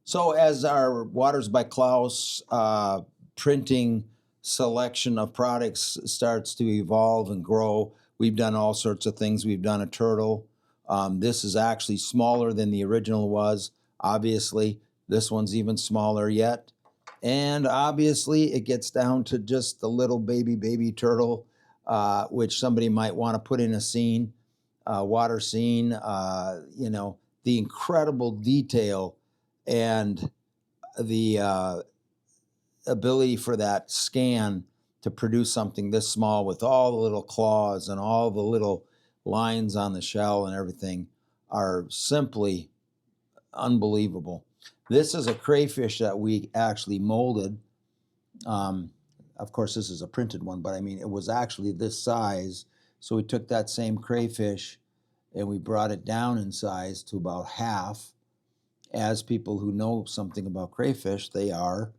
So as our Waters by Klaus printing selection of products starts to evolve and grow, we've done all sorts of things. We've done a turtle. This is actually smaller than the original was. Obviously, this one's even smaller yet. And obviously, it gets down to just the little baby turtle, which somebody might want to put in a scene, water scene. The incredible detail and the ability for that scan to produce something this small with all the little claws and all the little lines on the shell and everything are simply unbelievable. This is a crayfish that we actually molded. Of course, this is a printed one, but I mean, it was actually this size. So we took that same crayfish and we brought it down in size to about half. As people who know something about crayfish, they are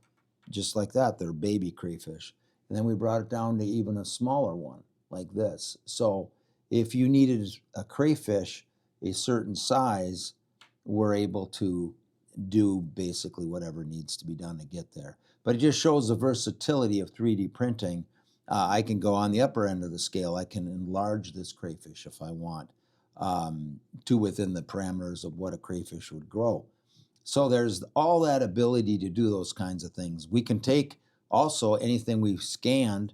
just like that. They're baby crayfish. And then we brought it down to even a smaller one like this. So if you needed a crayfish a certain size, we're able to do basically whatever needs to be done to get there. But it just shows the versatility of 3D printing. I can go on the upper end of the scale. I can enlarge this crayfish if I want to within the parameters of what a crayfish would grow. So there's all that ability to do those kinds of things. We can take also anything we've scanned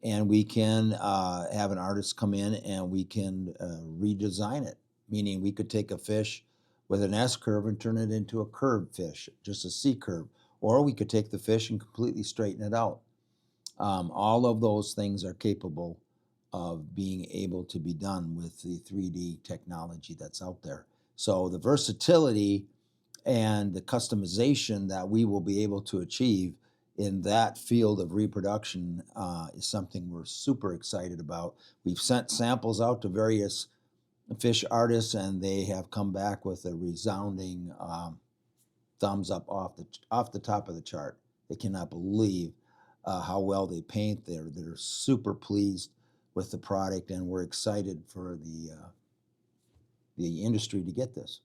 and we can have an artist come in and we can redesign it. Meaning we could take a fish with an S curve and turn it into a curved fish, just a C curve. Or we could take the fish and completely straighten it out. All of those things are capable of being able to be done with the 3D technology that's out there. So the versatility and the customization that we will be able to achieve in that field of reproduction is something we're super excited about. We've sent samples out to various fish artists and they have come back with a resounding thumbs up off the top of the chart. They cannot believe how well they paint. They're super pleased with the product, and we're excited for the industry to get this.